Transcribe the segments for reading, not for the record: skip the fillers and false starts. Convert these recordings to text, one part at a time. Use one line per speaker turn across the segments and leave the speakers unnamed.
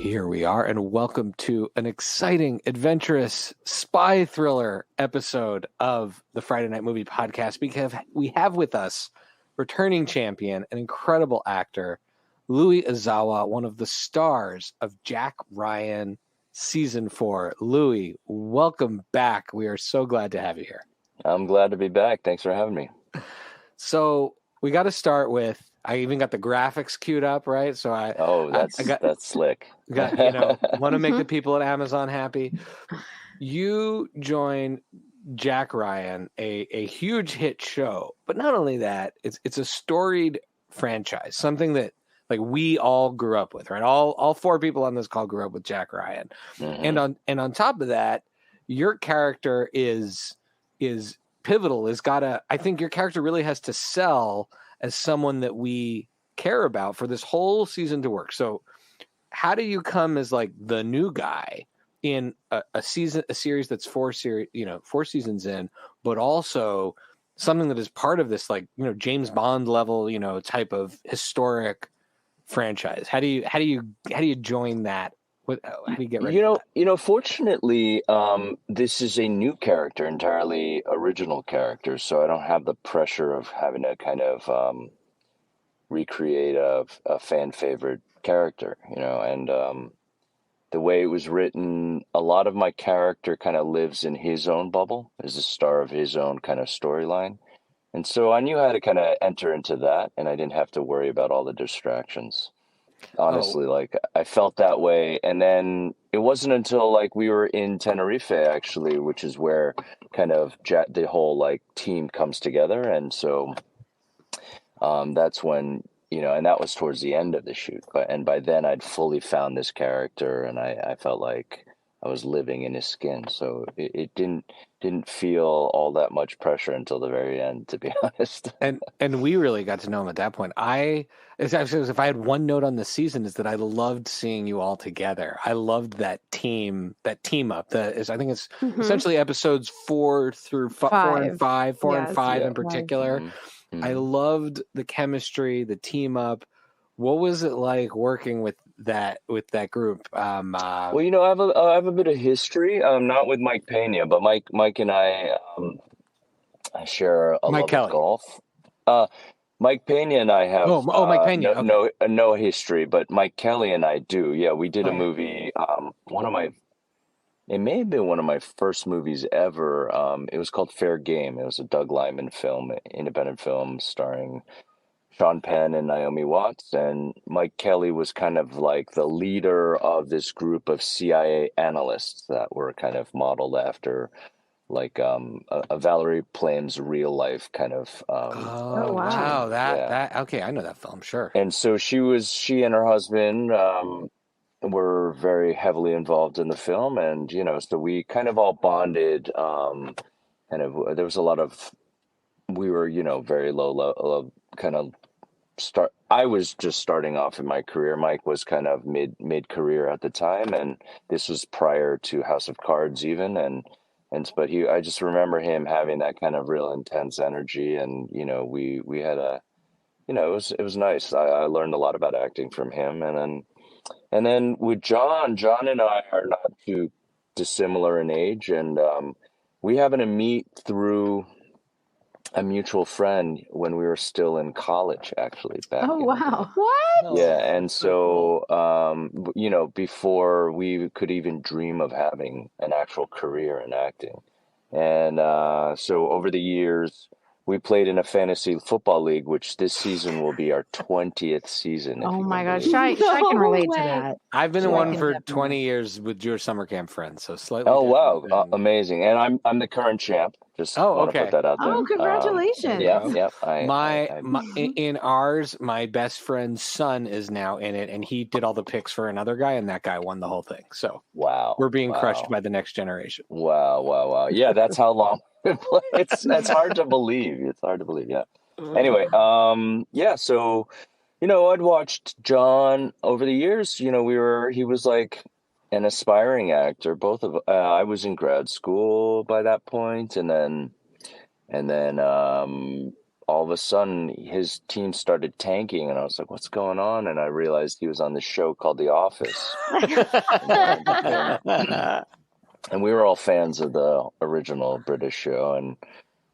Here we are, and welcome to an exciting, adventurous spy thriller episode of the Friday Night Movie Podcast. Because we have with us returning champion, an incredible actor, Louis Ozawa, one of the stars of Jack Ryan Season 4. Louis, welcome back. We are so glad to have you here.
I'm glad to be back. Thanks for having me.
So we got to start with, I even got the graphics queued up, right? So
that's slick.
Want to make the people at Amazon happy. You join Jack Ryan, a huge hit show, but not only that, it's a storied franchise, something that like we all grew up with, right? All four people on this call grew up with Jack Ryan, and on top of that, your character is pivotal. I think your character really has to sell as someone that we care about for this whole season to work. So how do you come as like the new guy in a series that's four seasons in, but also something that is part of this, like, James Bond level, type of historic franchise? How do you join that? How do you get ready?
Fortunately, this is a new character, entirely original character, so I don't have the pressure of having to kind of recreate a fan favorite character, and the way it was written, a lot of my character kind of lives in his own bubble, is a star of his own kind of storyline. And so I knew how to kind of enter into that, and I didn't have to worry about all the distractions. Honestly, I felt that way. And then it wasn't until like we were in Tenerife, actually, which is where kind of the whole team comes together. And so that's when, and that was towards the end of the shoot. And by then I'd fully found this character, and I felt like I was living in his skin. So it didn't feel all that much pressure until the very end, to be honest.
And we really got to know him at that point. If I had one note on the season, is that I loved seeing you all together. I loved that team up. I think it's essentially episodes 4 through 4 and 5, 4 and 5 in particular. Mm-hmm. I loved the chemistry, the team up. What was it like working with that group?
Well, I have a bit of history, not with Mike Pena, but Mike and I share a love of golf. Mike Pena and I have
Mike Pena.
No history, but Mike Kelly and I do. Yeah, we did a movie. It may have been one of my first movies ever. It was called Fair Game. It was a Doug Liman film, independent film starring Sean Penn and Naomi Watts, and Mike Kelly was kind of like the leader of this group of CIA analysts that were kind of modeled after a Valerie Plame real life kind of.
Wow! That okay, I know that film, sure.
And so she and her husband were very heavily involved in the film, and so we kind of all bonded. There was a lot of, we were very low kind of. I was just starting off in my career. Mike was kind of mid career at the time, and this was prior to House of Cards even. But I just remember him having that kind of real intense energy, and we had it was nice. I learned a lot about acting from him, and then with John and I are not too dissimilar in age, and we happened to meet through a mutual friend when we were still in college, actually.
Wow.
What?
Yeah. And so, before we could even dream of having an actual career in acting. And so over the years, we played in a fantasy football league, which this season will be our 20th season.
Oh my gosh, I can relate to that.
I've been in one for 20 years with your summer camp friends, so slightly.
Oh wow, amazing! And I'm the current champ. Just
okay.
Put that out there.
Oh, congratulations!
In ours, my best friend's son is now in it, and he did all the picks for another guy, and that guy won the whole thing. So
wow,
we're being crushed by the next generation.
Wow! Yeah, that's how long. It's hard to believe. It's hard to believe. Yeah. Anyway, So, I'd watched John over the years. He was like an aspiring actor. Both of I was in grad school by that point, and then all of a sudden his team started tanking, and I was like, what's going on? And I realized he was on this show called The Office. And we were all fans of the original British show, and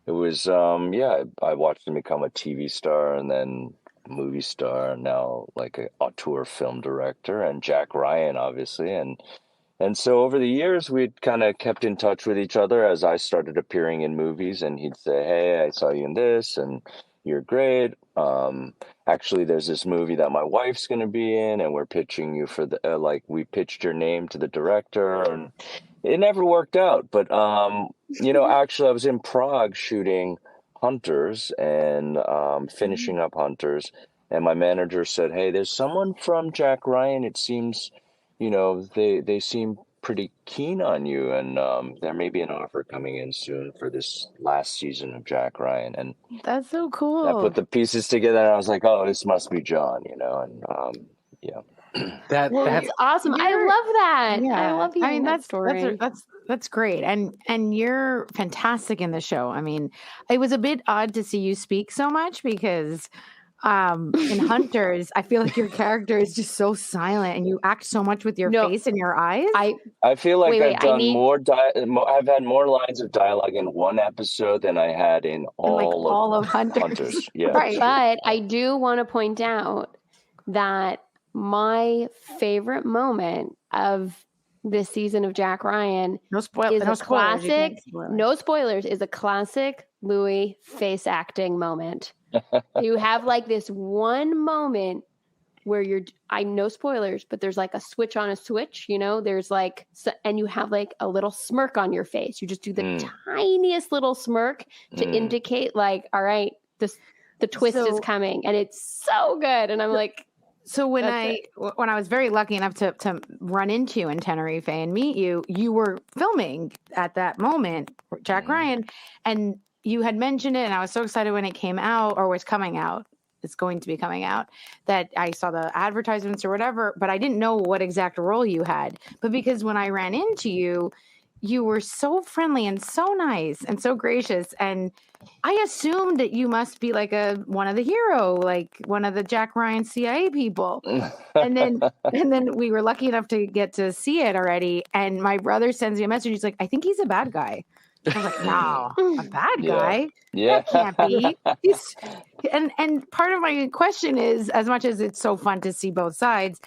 it was I watched him become a TV star and then movie star, and now like a auteur film director, and Jack Ryan, obviously. And so over the years, we'd kind of kept in touch with each other as I started appearing in movies, and he'd say, hey, I saw you in this, and you're great. Actually, there's this movie that my wife's going to be in, and we're pitching you for the, we pitched your name to the director, and it never worked out. But, actually, I was in Prague shooting Hunters and finishing up Hunters, and my manager said, hey, there's someone from Jack Ryan, it seems... they seem pretty keen on you, and there may be an offer coming in soon for this last season of Jack Ryan. And
that's so cool.
I put the pieces together, and I was like, oh, this must be John, and yeah.
That's awesome. I love that.
Yeah.
I love hearing that story.
That's great. And you're fantastic in the show. I mean, it was a bit odd to see you speak so much because in Hunters, I feel like your character is just so silent, and you act so much with your face and your eyes.
I feel like I've done I've had more lines of dialogue in one episode than I had in all of Hunters. Yeah,
right. But I do want to point out that my favorite moment of this season of Jack Ryan is a classic. No spoilers. Is a classic Louis face acting moment. You have like this one moment where no spoilers, but there's like a switch on a switch, there's like, and you have like a little smirk on your face. You just do the tiniest little smirk to indicate like, all right, the twist is coming, and it's so good. And I'm like,
so when I was very lucky enough to run into you in Tenerife and meet you, you were filming at that moment, Jack Ryan, and you had mentioned it, and I was so excited when it came out, or was coming out. It's going to be coming out, that I saw the advertisements or whatever, but I didn't know what exact role you had. But because when I ran into you, you were so friendly and so nice and so gracious, and I assumed that you must be like one of the hero, like one of the Jack Ryan CIA people. and then we were lucky enough to get to see it already, and my brother sends me a message. He's like, I think he's a bad guy. I was like, no, a bad guy?
Yeah.
That can't be. And part of my question is, as much as it's so fun to see both sides,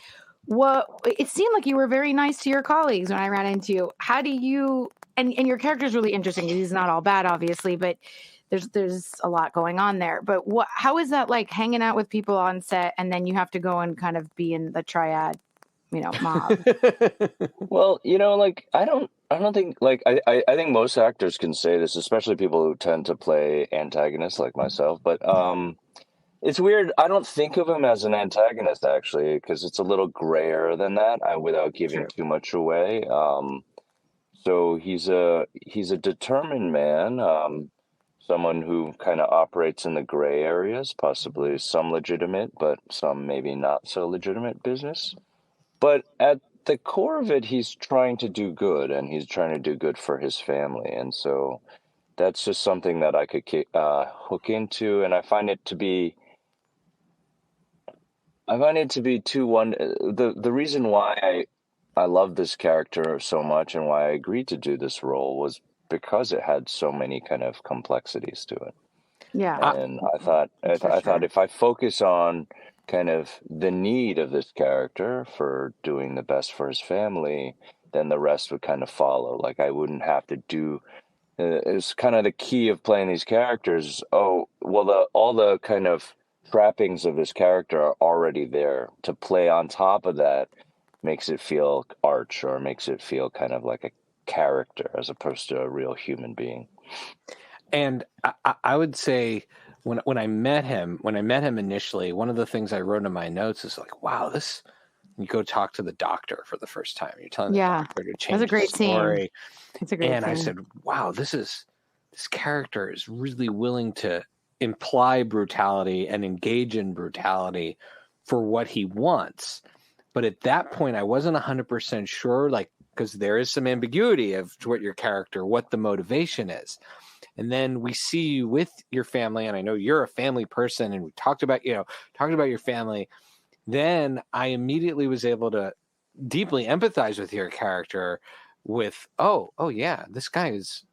it seemed like you were very nice to your colleagues when I ran into you. How do you, and your character is really interesting. He's not all bad, obviously, but there's a lot going on there. But how is that like hanging out with people on set, and then you have to go and kind of be in the triad, mob?
Well, I don't think, I think most actors can say this, especially people who tend to play antagonists like myself, but it's weird. I don't think of him as an antagonist, actually, because it's a little grayer than that, without giving too much away. So he's a determined man, someone who kind of operates in the gray areas, possibly some legitimate, but some maybe not so legitimate business. But at the core of it, he's trying to do good, and he's trying to do good for his family. And so that's just something that I could hook into. And I find it to be the reason why I love this character so much and why I agreed to do this role was because it had so many kind of complexities to it.
Yeah.
And I thought if I focus on kind of the need of this character for doing the best for his family, then the rest would kind of follow. Like I wouldn't have to do. It's kind of the key of playing these characters. Oh, well, all the kind of trappings of this character are already there. To play on top of that makes it feel arch, or makes it feel kind of like a character as opposed to a real human being.
And I would say when I met him initially, one of the things I wrote in my notes is like, wow, you go talk to the doctor for the first time. You're telling the doctor to change the story.
It's a great scene.
I said, wow, this character is really willing to imply brutality and engage in brutality for what he wants. But at that point, I wasn't 100% sure, because there is some ambiguity of what the motivation is. and then we see you with your family, and I know you're a family person, and we talked about your family, then I immediately was able to deeply empathize with your character with, oh yeah, this guy is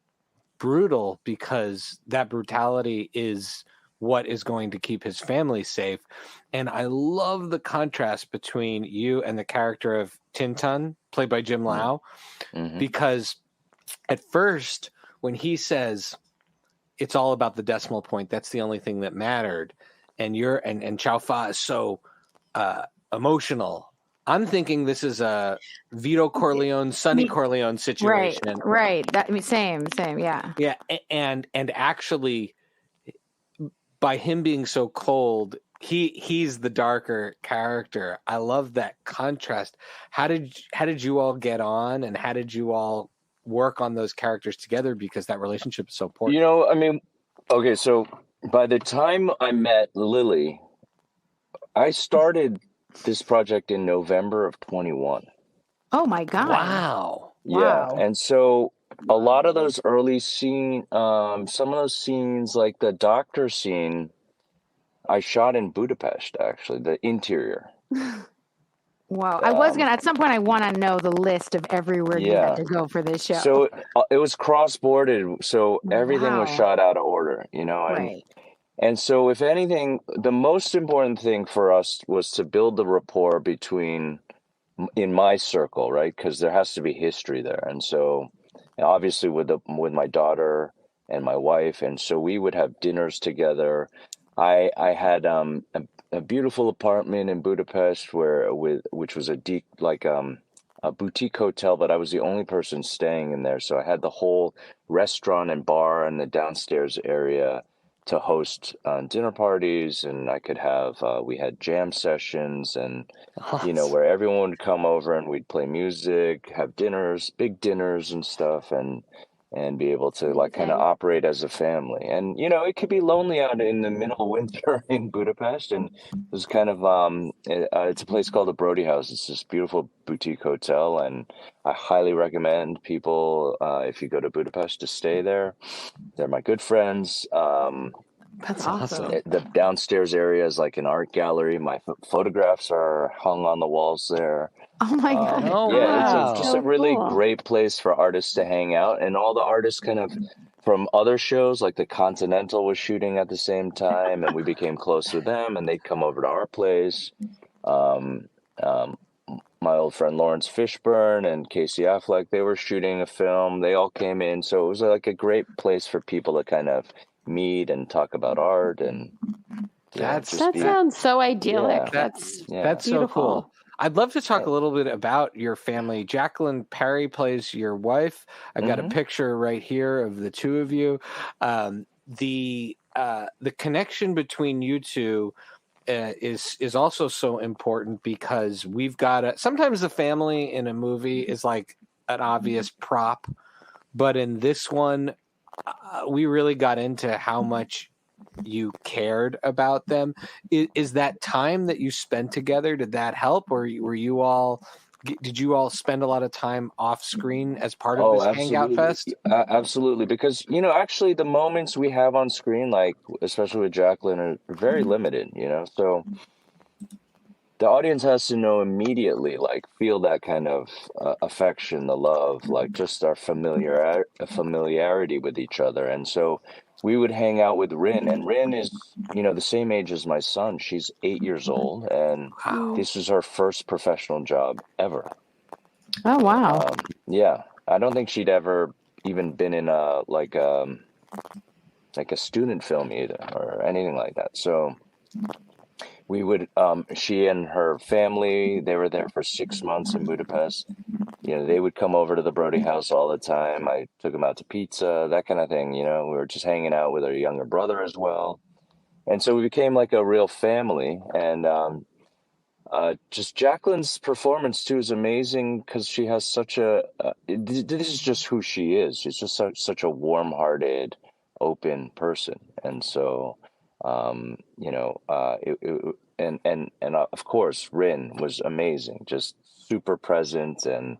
brutal because that brutality is what is going to keep his family safe. And I love the contrast between you and the character of Tintin, played by Jim Lau, because at first when he says it's all about the decimal point, that's the only thing that mattered, and Chow Fa is so emotional, I'm thinking this is a Vito Corleone, Sonny Corleone situation.
Right. That same. Yeah.
Yeah, and actually, by him being so cold, he's the darker character. I love that contrast. How did you all get on, and how did you all work on those characters together? Because that relationship is so important.
I mean, okay, so by the time I met Lily, I started this project in November of 21.
Oh my God.
Wow.
Yeah. And so a lot of those early some of those scenes, like the doctor scene, I shot in Budapest, actually, the interior.
Wow. At some point I want to know the list of everywhere you had to go for this show.
So it was cross-bordered. So everything was shot out of order,
Right.
And so, if anything, the most important thing for us was to build the rapport in my circle, right? Because there has to be history there. And so, obviously, with my daughter and my wife, and so we would have dinners together. I had a beautiful apartment in Budapest which was a boutique hotel, but I was the only person staying in there. So I had the whole restaurant and bar and the downstairs area to host dinner parties, and I could have we had jam sessions, and where everyone would come over and we'd play music, have dinners, big dinners and stuff, and be able to kind of operate as a family. And it could be lonely out in the middle of winter in Budapest, and there's kind of it's a place called the Brody House. It's this beautiful boutique hotel, and I highly recommend people if you go to Budapest to stay there. They're my good friends.
That's awesome.
The downstairs area is like an art gallery. My photographs are hung on the walls there.
Oh my God.
It's just a really great place for artists to hang out. And all the artists kind of from other shows, like the Continental was shooting at the same time, and we became close with them, and they'd come over to our place. My old friend Lawrence Fishburne and Casey Affleck, they were shooting a film. They all came in. So it was like a great place for people to kind of meet and talk about art. And
that sounds so idyllic. That's
beautiful. So cool. I'd love to talk a little bit about your family. Jacqueline Perry plays your wife. I've got a picture right here of the two of you. The connection between you two is also so important, because we've got sometimes the family in a movie is like an obvious prop, but in this one, we really got into how much you cared about them. Is that time that you spent together, did that help, or did you all spend a lot of time off screen as part of this Hangout Fest?
Absolutely, because actually the moments we have on screen, like especially with Jacqueline, are very limited. So the audience has to know immediately, like feel that kind of affection, the love, like just our familiarity with each other. And so we would hang out with Rin, and Rin is, the same age as my son. She's 8 years old, and this is her first professional job ever.
Oh, wow.
Yeah. I don't think she'd ever even been in a student film either, or anything like that. So we would, she and her family, they were there for 6 months in Budapest. They would come over to the Brody House all the time. I took them out to pizza, that kind of thing. We were just hanging out with her younger brother as well. And so we became like a real family. And just Jacqueline's performance too is amazing, because she has such this is just who she is. She's just such a warm-hearted, open person. And so, and of course, Rin was amazing, just super present and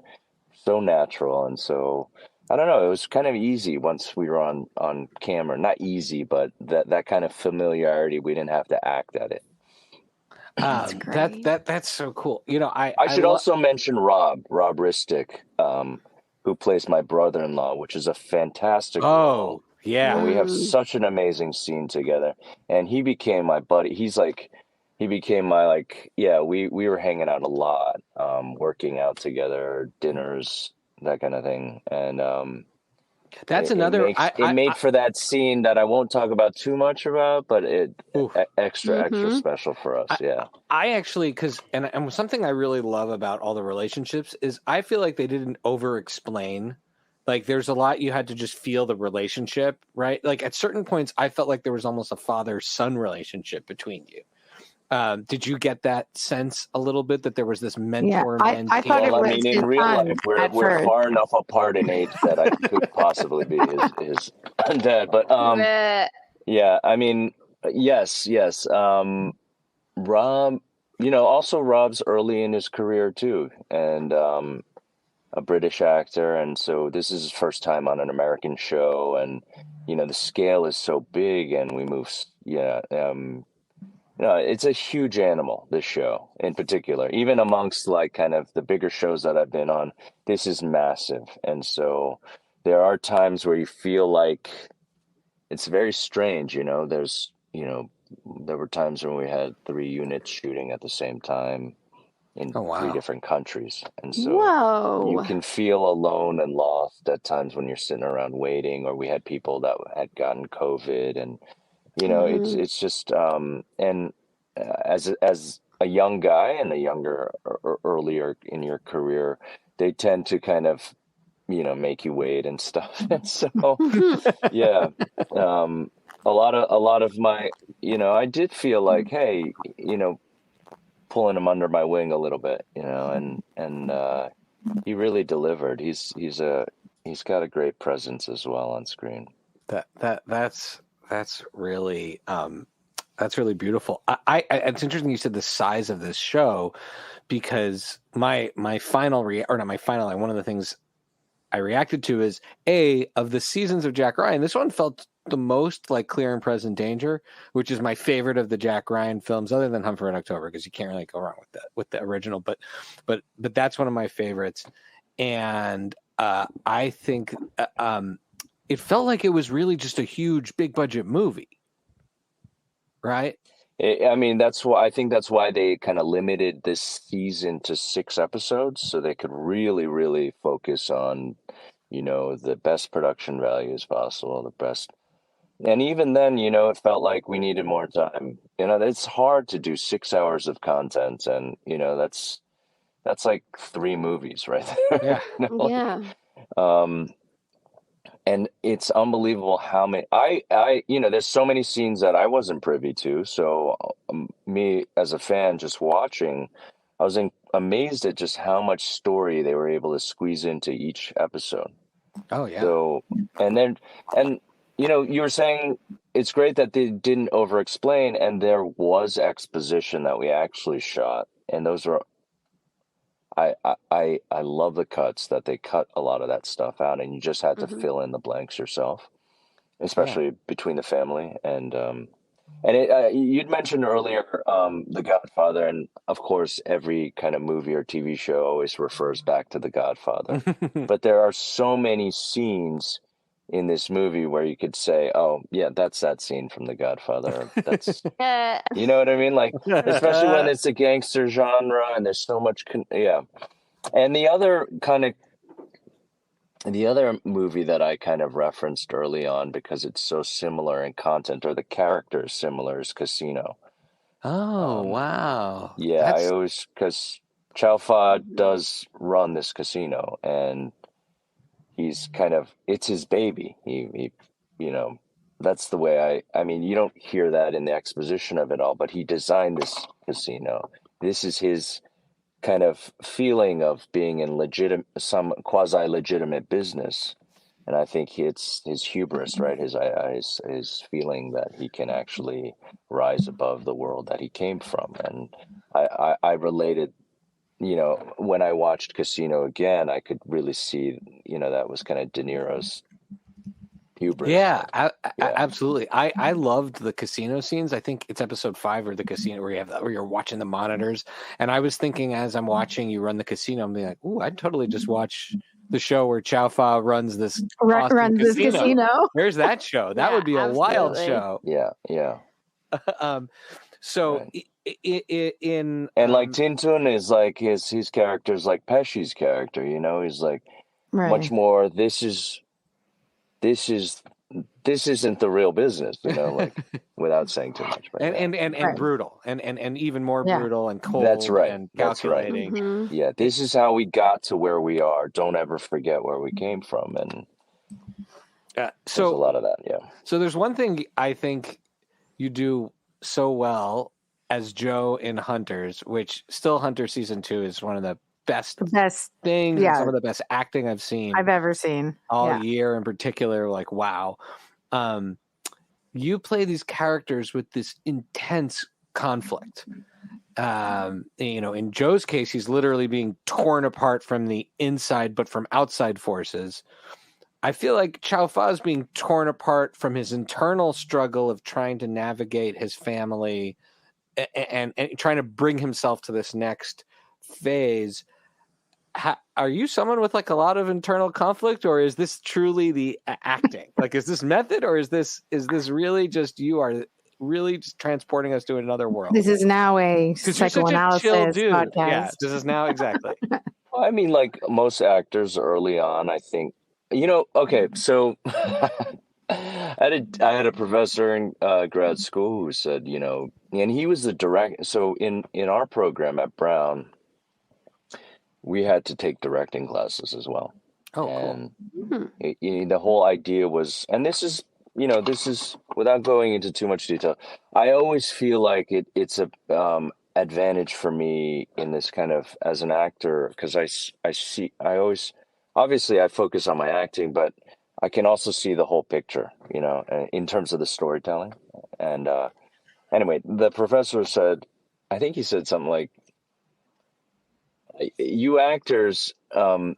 so natural. And so I don't know. It was kind of easy once we were on camera. Not easy, but that kind of familiarity. We didn't have to act at it.
That's great.
That's so cool. You know,
I should also mention Rob Ristic, who plays my brother-in-law, which is a fantastic role.
Yeah.
And we have such an amazing scene together. And he became my buddy. He became my we were hanging out a lot, working out together, dinners, that kind of thing. And
that's
it made for that scene that I won't talk about too much about, but extra special for us.
I actually, and something I really love about all the relationships is I feel like they didn't over explain. Like there's a lot you had to just feel the relationship, right? Like at certain points I felt like there was almost a father-son relationship between you. Did you get that sense a little bit that there was this mentor?
I thought it was
in real life, we're far enough apart in age that I could possibly be his dad. But yeah, I mean, yes. Rob, also Rob's early in his career too, and a British actor, and so this is his first time on an American show, and the scale is so big, and we move, it's a huge animal, this show in particular. Even amongst like kind of the bigger shows that I've been on, this is massive. And so there are times where you feel like it's very strange, there's, there were times when we had 3 units shooting at the same time in 3 different countries. And so you can feel alone and lost at times when you're sitting around waiting, or we had people that had gotten COVID, and it's just and as a young guy and a younger or earlier in your career, they tend to kind of make you wait and stuff. And so a lot of my I did feel like, hey, pulling him under my wing a little bit, and he really delivered. He's got a great presence as well on screen.
That's really beautiful. It's interesting you said the size of this show, because my final one of the things I reacted to is of the seasons of Jack Ryan, this one felt the most like Clear and Present Danger, which is my favorite of the Jack Ryan films, other than Hunt for Red October, because you can't really go wrong with the original. But that's one of my favorites, and I think it felt like it was really just a huge, big budget movie, right?
I mean, I think that's why they kind of limited this season to 6 episodes, so they could really, really focus on, the best production values possible, the best. And even then, it felt like we needed more time. It's hard to do 6 hours of content, and that's like 3 movies right there. And it's unbelievable how many there's so many scenes that I wasn't privy to. So me as a fan just watching, I was amazed at just how much story they were able to squeeze into each episode.
Oh yeah.
So you were saying it's great that they didn't over explain, and there was exposition that we actually shot, and those were. I love the cuts that they cut a lot of that stuff out, and you just had to fill in the blanks yourself, especially between the family. And you'd mentioned earlier The Godfather, and of course every kind of movie or TV show always refers back to The Godfather. But there are so many scenes in this movie where you could say, oh yeah, that's that scene from The Godfather. That's you know what I mean? Like, especially when it's a gangster genre and there's so much and the other movie that I kind of referenced early on, because it's so similar in content, or the characters similar, is Casino.
Oh wow.
Yeah, I always, because Chow Fa does run this casino, and he's it's his baby. He that's the way I mean, you don't hear that in the exposition of it all, but he designed this casino. This is his kind of feeling of being in some quasi-legitimate business. And I think it's his hubris, right? His feeling that he can actually rise above the world that he came from. And I related when I watched Casino again, I could really see, that was kind of De Niro's hubris.
Yeah, absolutely. I loved the casino scenes. I think it's episode 5 where the casino where you're watching the monitors. And I was thinking as I'm watching you run the casino, I'm being like, ooh, I'd totally just watch the show where Chow Fa runs this casino. Where's that show? That would be a wild show.
Yeah.
So in
like Tintun is like his character's like Pesci's character, he's like much more. This isn't the real business, like without saying too much. But
and brutal and even more brutal and cold.
That's right.
And calculating.
That's right. Mm-hmm. Yeah, this is how we got to where we are. Don't ever forget where we came from. And
so
there's a lot of that. Yeah. So
there's one thing I think you do so well as Joe in Hunters, which still Hunter season 2 is one of the best things, some of the best acting I've
ever seen
all year in particular. Like, wow. You play these characters with this intense conflict. In Joe's case, he's literally being torn apart from the inside, but from outside forces. I feel like Chow Fa is being torn apart from his internal struggle of trying to navigate his family and trying to bring himself to this next phase. Are you someone with like a lot of internal conflict, or is this truly the acting? Like, is this method, or is this really just you are really just transporting us to another world?
This is now a psychoanalysis podcast.
Yeah, this is now exactly.
Well, I mean, like most actors early on, I think, okay, so I had a professor in grad school who said, and he was the director. So in our program at Brown, we had to take directing classes as well.
Oh,
and cool. The whole idea was, and this is without going into too much detail, I always feel like it's a advantage for me in this kind of as an actor, because obviously I focus on my acting, but I can also see the whole picture, in terms of the storytelling. And anyway, the professor said, I think he said something like, you actors, there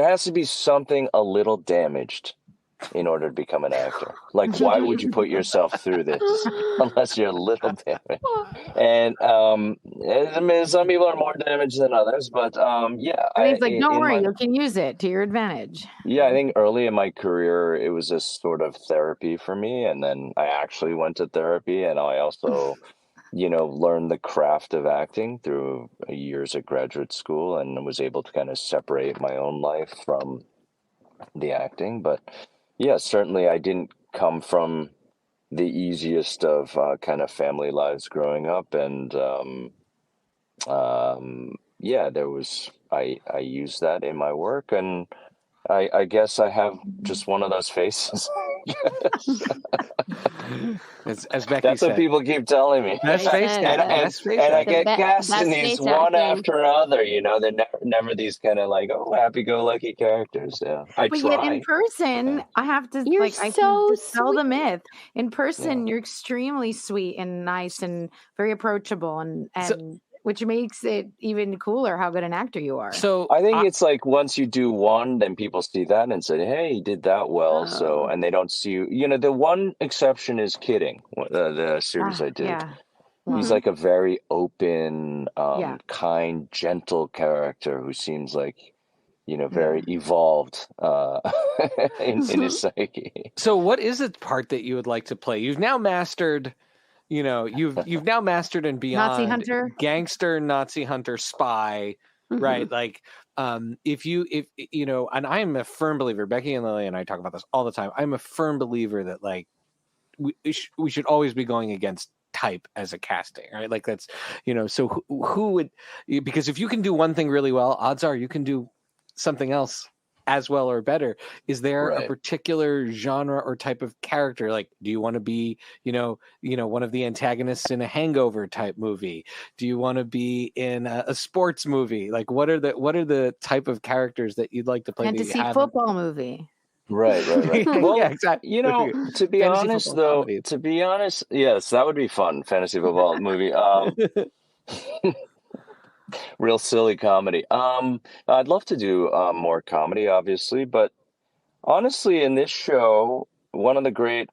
has to be something a little damaged in order to become an actor. Like, why would you put yourself through this unless you're a little damaged? And I mean, some people are more damaged than others, but yeah.
He's like, don't worry, you can use it to your advantage.
Yeah, I think early in my career, it was a sort of therapy for me. And then I actually went to therapy, and I also... learned the craft of acting through years at graduate school, and was able to kind of separate my own life from the acting. But yeah, certainly I didn't come from the easiest of kind of family lives growing up. And yeah, I used that in my work, and I guess I have just one of those faces.
As Becky
That's
said.
What people keep telling me.
Best face
and I get cast in these one after another. They're never these kind of like, happy-go-lucky characters. Yeah,
but yet in person, I have to sell the myth. In person, you're extremely sweet and nice and very approachable, and which makes it even cooler how good an actor you are.
So
I think it's like once you do one, then people see that and say, hey, you did that well. So, and they don't see you. The one exception is Kidding, the series I did.
Yeah.
He's like a very open, kind, gentle character who seems like, very evolved in his psyche.
So what is the part that you would like to play? You've now mastered... you've now mastered and beyond
Nazi hunter,
gangster, Nazi hunter, spy, right? Like, if and I am a firm believer. Becky and Lily and I talk about this all the time. I'm a firm believer that like we should always be going against type as a casting, right? Like that's So who would, because if you can do one thing really well, odds are you can do something else as well or better. Is there a particular genre or type of character? Like, do you want to be, one of the antagonists in a Hangover type movie? Do you want to be in a sports movie? Like, what are the type of characters that you'd like to play?
Fantasy football movie.
Right. Well,
yeah, exactly.
To be honest, though, yes, that would be fun. Fantasy football movie. Real silly comedy. I'd love to do more comedy, obviously, but honestly, in this show, one of the great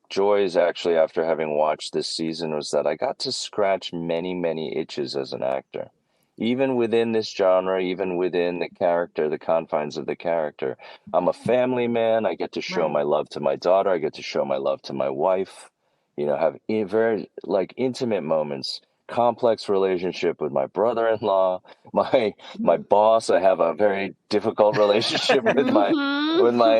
joys actually after having watched this season was that I got to scratch many, many itches as an actor. Even within this genre, even within the character, the confines of the character. I'm a family man. I get to show my love to my daughter. I get to show my love to my wife. Have very intimate moments. Complex relationship with my brother-in-law, my boss. I have a very difficult relationship with my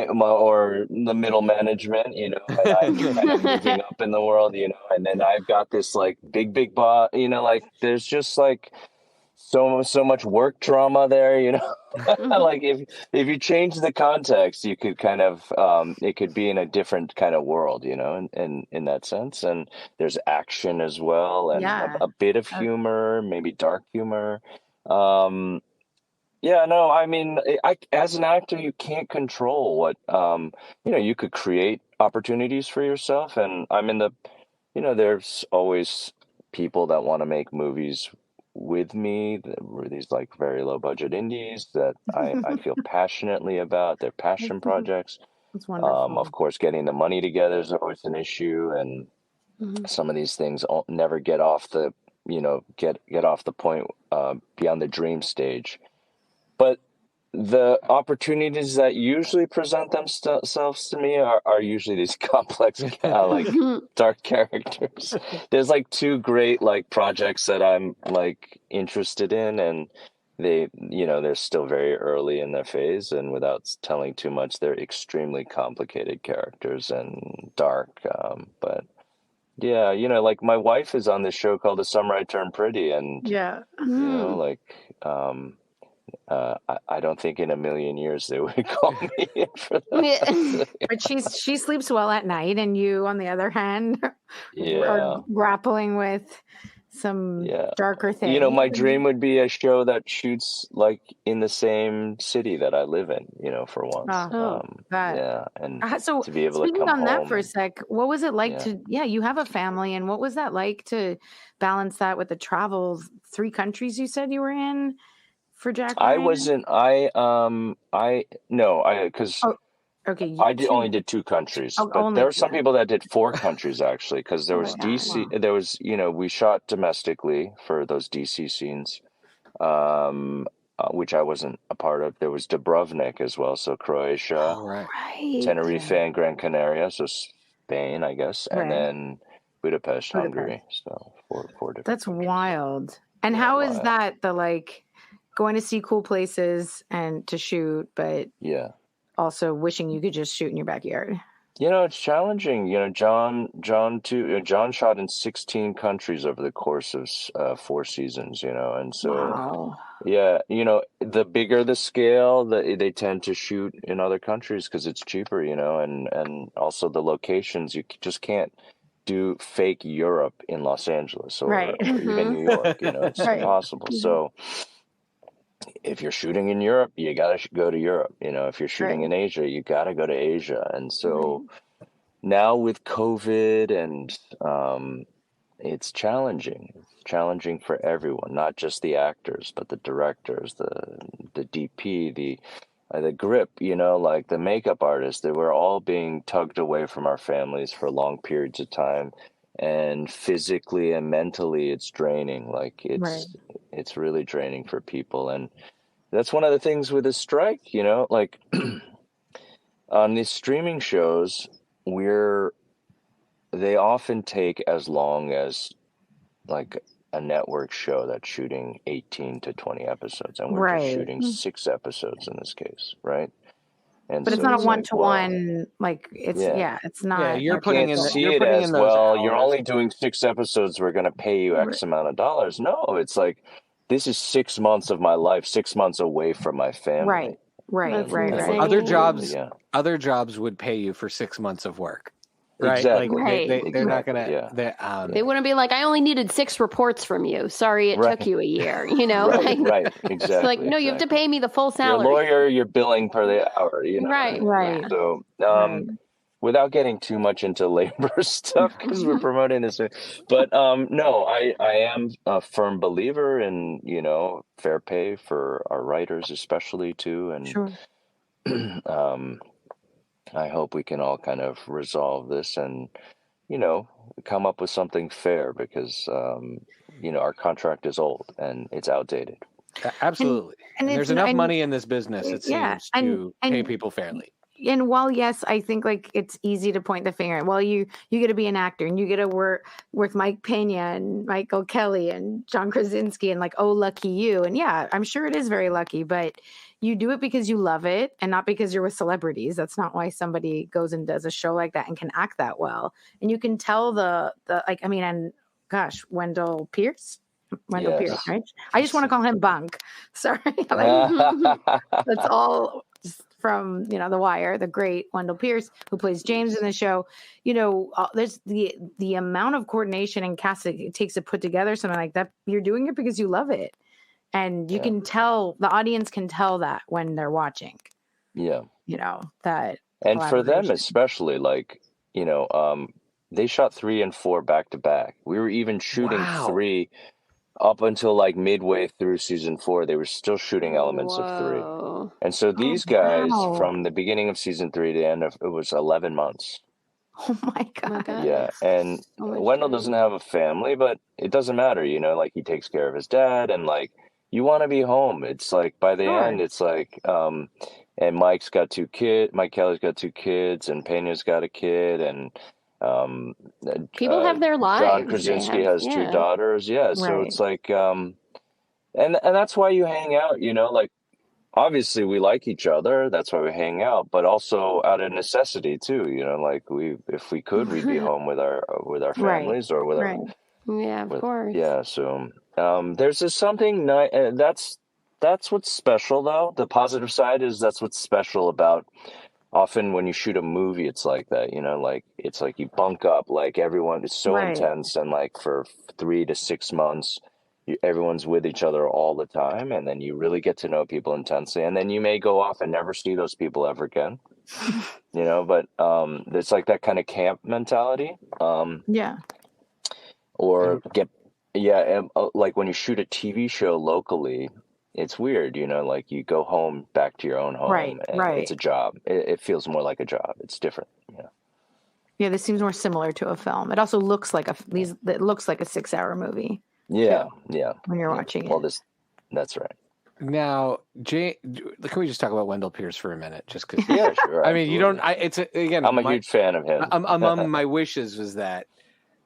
or the middle management. And I'm kind of moving up in the world. And then I've got this big boss. There's just so much work drama there. If you change the context, you could kind of it could be in a different kind of world, in that sense. And there's action as well, and a bit of humor, maybe dark humor. I mean, as an actor, you can't control what you could create opportunities for yourself, and I'm in the there's always people that want to make movies with me. That were these very low budget indies that I feel passionately about. They're passion projects.
That's wonderful.
Of course, getting the money together is always an issue, and some of these things never get off the get off the point beyond the dream stage. But the opportunities that usually present themselves to me are usually these complex, dark characters. There's two great projects that I'm interested in, and they're still very early in their phase, and without telling too much, they're extremely complicated characters and dark. But yeah, my wife is on this show called The Summer I Turned Pretty, and I don't think in a million years they would call me in for that.
But she sleeps well at night, and you, on the other hand, are grappling with some darker things.
My dream would be a show that shoots in the same city that I live in, for once. And
so
to be able
speaking
to come
on that
home
for a sec, what was it like to you have a family, and what was that like to balance that with the travels? 3 countries you said you were in for Jack Ryan?
I wasn't. Because only did 2 countries, but there were some people that did 4 countries actually, because there was DC. Wow. There was, we shot domestically for those DC scenes, which I wasn't a part of. There was Dubrovnik as well, so Croatia, Tenerife, and Gran Canaria, so Spain, I guess, and then Budapest, Hungary. So 4 different.
That's
countries.
Wild. And how is that going to see cool places and to shoot, but also wishing you could just shoot in your backyard?
It's challenging. John shot in 16 countries over the course of 4 seasons, and so, the bigger the scale, they tend to shoot in other countries because it's cheaper, and also the locations, you just can't do fake Europe in Los Angeles or even New York, it's impossible. So if you're shooting in Europe, you got to go to Europe. If you're shooting in Asia, you got to go to Asia. And so now with COVID, and it's challenging. It's challenging for everyone, not just the actors, but the directors, the DP, the grip, the makeup artists. They were all being tugged away from our families for long periods of time. And physically and mentally, it's draining. It's really draining for people. And that's one of the things with the strike, on these streaming shows, they often take as long as a network show that's shooting 18 to 20 episodes. And we're just shooting 6 episodes in this case, right? And
but it's not a one-to-one, it's not.
Yeah, you're putting in.
You're putting in those hours. You're only doing 6 episodes. We're going to pay you X amount of dollars. No, it's this is 6 months of my life, 6 months away from my family.
Right.
Other jobs would pay you for 6 months of work. Right.
Exactly.
They're not gonna.
They wouldn't be I only needed 6 reports from you. Sorry, it took you a year.
Right. Exactly.
No, you have to pay me the full salary.
You're a lawyer. You're billing per the hour.
Right.
So, without getting too much into labor stuff because we're promoting this, but no, I am a firm believer in, you know, fair pay for our writers, especially too, and
Sure.
I hope we can all kind of resolve this and, you know, come up with something fair because, you know, our contract is old and it's outdated.
Absolutely. And there's enough money in this business, it seems, to pay people fairly.
And while, yes, I think like it's easy to point the finger. Well, you get to be an actor and you get to work with Mike Pena and Michael Kelly and John Krasinski and like, oh, lucky you. And yeah, I'm sure it is very lucky, but you do it because you love it and not because you're with celebrities. That's not why somebody goes and does a show like that and can act that well. And you can tell the like, I mean, and gosh, Wendell Pierce, right? I just want to call him Bunk. Sorry. That's all from, you know, The Wire, the great Wendell Pierce, who plays James in the show. You know, there's the amount of coordination and casting it takes to put together something like that. You're doing it because you love it. And you can tell, the audience can tell that when they're watching. Yeah. You know, that.
And for them especially, like, you know, they shot 3 and 4 back to back. We were even shooting 3 up until like midway through season 4. They were still shooting elements of 3. And so these guys, from the beginning of season 3 to the end of it, was 11 months.
Oh my God.
Yeah. And Wendell doesn't have a family, but it doesn't matter, you know, like he takes care of his dad and like, you want to be home. It's like by the end, it's like, and Mike's got 2 kids. Mike Kelly's got 2 kids, and Pena's got a kid, and
people have their lives.
John Krasinski has 2 daughters. Yeah, so it's like, and that's why you hang out. You know, like obviously we like each other. That's why we hang out, but also out of necessity too. You know, like if we could, we'd be home with our families or with our.
Yeah, of course.
Yeah, so there's just something that's what's special though. The positive side is that's what's special about often when you shoot a movie, it's like that, you know, like it's like you bunk up, like everyone is so intense, and like for 3 to 6 months, everyone's with each other all the time, and then you really get to know people intensely, and then you may go off and never see those people ever again. You know, but it's like that kind of camp mentality. Or like when you shoot a TV show locally, it's weird, you know, like you go home back to your own home, and it's a job. It feels more like a job. It's different.
Yeah, this seems more similar to a film. It also looks like it looks like a 6-hour movie.
Yeah.
When you're watching it.
Well, that's right.
Now, can we just talk about Wendell Pierce for a minute? Just because.
Yeah, sure.
I mean, you don't. I'm
a huge fan of him.
Among my wishes was that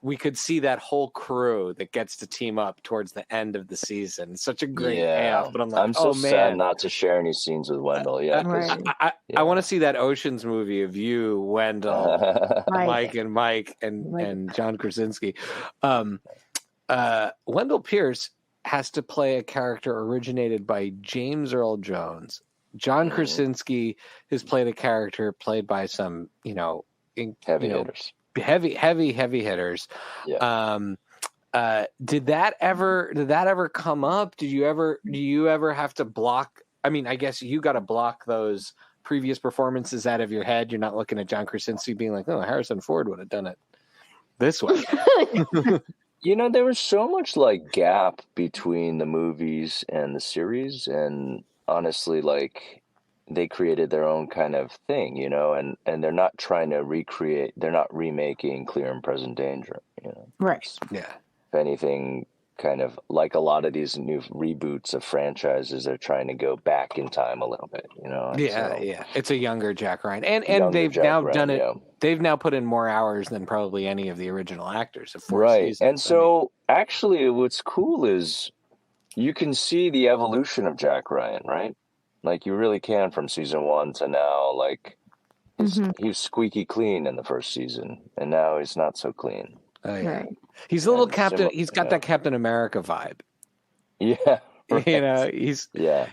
we could see that whole crew that gets to team up towards the end of the season. It's such a great payoff. But I'm like,
sad not to share any scenes with Wendell.
I want to see that Ocean's movie of you, Wendell, Mike, and John Krasinski. Wendell Pierce has to play a character originated by James Earl Jones. John Krasinski has played a character played by some,
heavy hitters.
Heavy hitters. Did that ever come up? Do you ever have to block? I mean, I guess you got to block those previous performances out of your head. You're not looking at John Krasinski being like, oh, Harrison Ford would have done it this way.
There was so much like gap between the movies and the series, and honestly, like they created their own kind of thing, and they're not trying to recreate. They're not remaking Clear and Present Danger,
Right.
Yeah.
If anything, kind of like a lot of these new reboots of franchises, they're trying to go back in time a little bit,
Yeah. It's a younger Jack Ryan, and they've now done it. Yeah. They've now put in more hours than probably any of the original actors of 4 seasons.
And so, actually, what's cool is you can see the evolution of Jack Ryan, right? Like you really can from season 1 to now. Like he was squeaky clean in the first season, and now he's not so clean.
Oh yeah, right. He's a little Captain. He's got that Captain America vibe.
Yeah, right.
He's the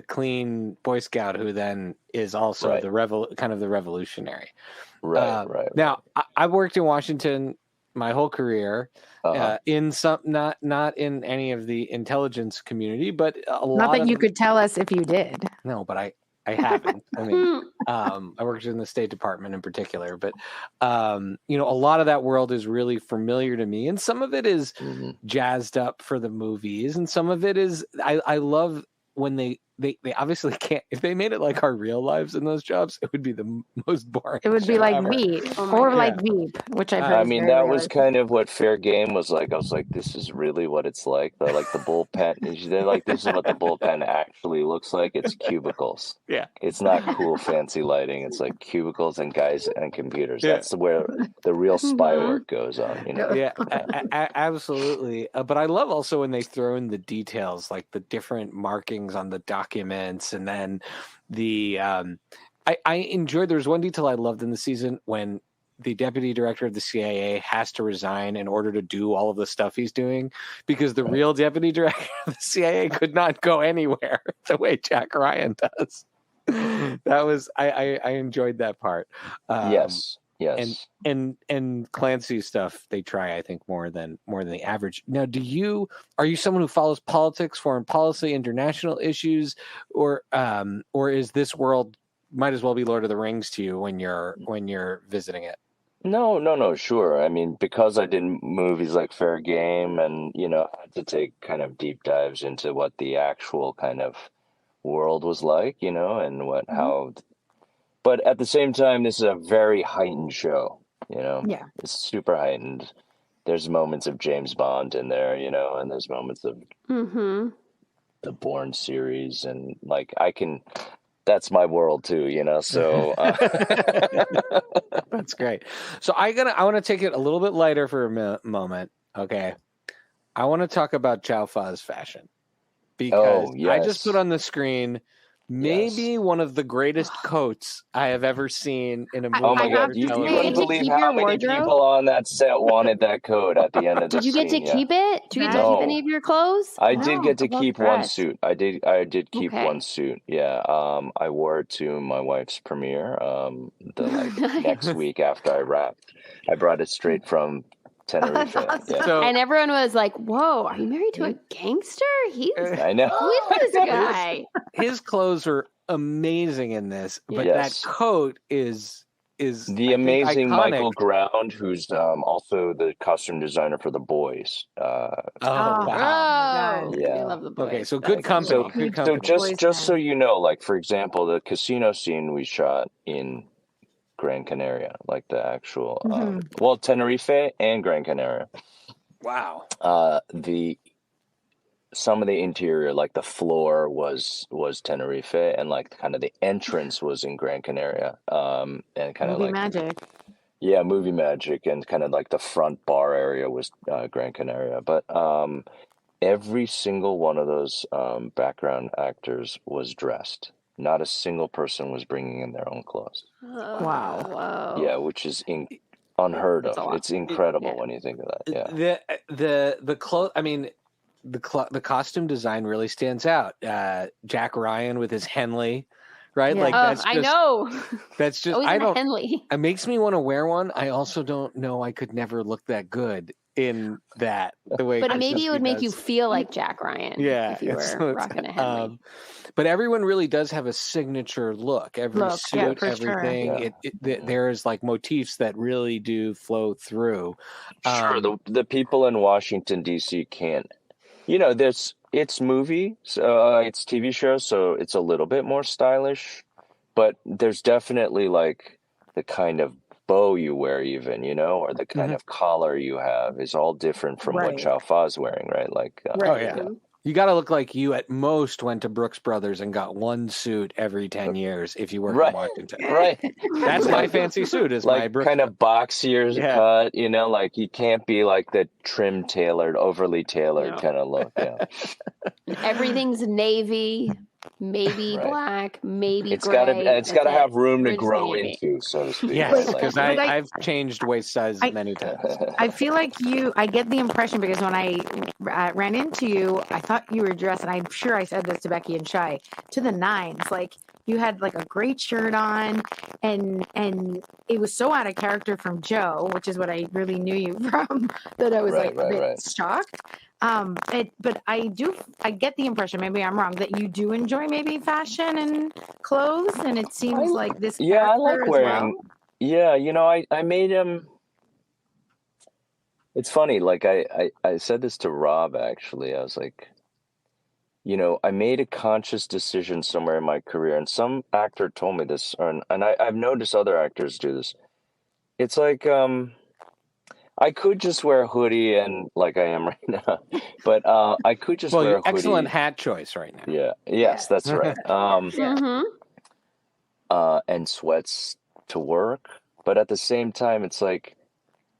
clean Boy Scout who then is also the revolutionary.
Right.
Now I worked in Washington my whole career. In some, not in any of the intelligence community, but a lot.
Not that you could tell us if you did.
No, but I haven't. I mean, I worked in the State Department in particular, but you know, a lot of that world is really familiar to me, and some of it is jazzed up for the movies, and some of it is I love when they obviously can't. If they made it like our real lives in those jobs, it would be the most boring.
It would be like
ever.
Veep or like Veep, which I've heard.
I mean, that was kind of what Fair Game was like. I was like, this is really what it's like. But like the bullpen, they're like, this is what the bullpen actually looks like. It's cubicles.
Yeah,
it's not cool, fancy lighting. It's like cubicles and guys and computers. Yeah. That's where the real spy work goes on. You know?
Yeah, absolutely. But I love also when they throw in the details, like the different markings on the documents, and then the I enjoyed. There was one detail I loved in the season when the deputy director of the CIA has to resign in order to do all of the stuff he's doing, because the real deputy director of the CIA could not go anywhere the way Jack Ryan does. That was I enjoyed that part.
Yes.
And Clancy's stuff, they try, I think, more than the average. Now, are you someone who follows politics, foreign policy, international issues, or is this world might as well be Lord of the Rings to you when you're visiting it?
No, sure. I mean, because I did movies like Fair Game, and you know, had to take kind of deep dives into what the actual kind of world was like, you know, and how. But at the same time, this is a very heightened show, you know?
Yeah.
It's super heightened. There's moments of James Bond in there, you know, and there's moments of the Bourne series. And, like, that's my world, too, you know? So.
That's great. So I want to take it a little bit lighter for a moment, okay? I want to talk about Chow Fa's fashion. Because I just put on the screen... Maybe one of the greatest coats I have ever seen in a movie.
Oh my God! You wouldn't believe how many people on that set wanted that coat at the end of the scene.
Did you get to keep it? Did you get to keep any of your clothes?
I did get to keep one suit. I did keep one suit. Yeah. I wore it to my wife's premiere. Next week after I wrapped, I brought it straight from Tenerife.
Awesome.
Yeah.
So,
and everyone was like, "Whoa, are you married to a gangster?
I know.
Who is this guy?"
His clothes are amazing in this, but that coat is
the amazing iconic. Michael Ground, who's also the costume designer for The Boys.
Wow!
Yeah, I love The Boys.
Okay, so good company.
So just so you know, like for example, the casino scene we shot in Gran Canaria, like the actual Tenerife and Gran Canaria.
Wow.
Some of the interior, like the floor was Tenerife, and like kind of the entrance was in Gran Canaria. And kind of like
magic.
Yeah, movie magic, and kind of like the front bar area was Gran Canaria. But every single one of those background actors was dressed. Not a single person was bringing in their own clothes.
Wow.
Whoa.
Yeah, which is unheard of. It's incredible when you think of that.
Yeah. The clothes. I mean, the costume design really stands out. Jack Ryan with his Henley, right?
Yeah.
Like that's just,
I know.
That's just
Henley.
It makes me want to wear one. I also don't know. I could never look that good in that the way.
But maybe it would make you feel like Jack Ryan.
Yeah,
if you were rocking a Henley.
But everyone really does have a signature look. Every suit, everything.
Sure.
There is like motifs that really do flow through.
Sure, the people in Washington D.C. can't. You know, it's movie, it's TV show, so it's a little bit more stylish. But there's definitely like the kind of bow you wear, even, you know, or the kind of collar you have is all different from what Chow Fa's wearing, right? Like,
You got to look like you at most went to Brooks Brothers and got one suit every 10 years if you work in Washington.
Right.
That's my fancy suit is
like
my Brooks.
Kind of boxier cut, you know, like you can't be like the overly tailored kind of look. Yeah.
Everything's navy, maybe black, maybe
it's
gray.
It's got to have room to grow into, so to speak.
Yes, because I've changed waist size many times.
I feel like I get the impression, because when I ran into you, I thought you were dressed, and I'm sure I said this to Becky and Shai, to the nines. Like, You had like a great shirt on, and it was so out of character from Joe, which is what I really knew you from, that I was a bit shocked. But I get the impression, maybe I'm wrong, that you do enjoy maybe fashion and clothes, and it seems like this character
I like wearing.
well.
Yeah, I made him. It's funny, like I said this to Rob actually. I was like, I made a conscious decision somewhere in my career, and some actor told me this, and I've noticed other actors do this. It's like I could just wear a hoodie and like I am right now, but I could just wear a hoodie.
Excellent hat choice right now.
Yeah. Yes, that's right. And sweats to work, but at the same time, it's like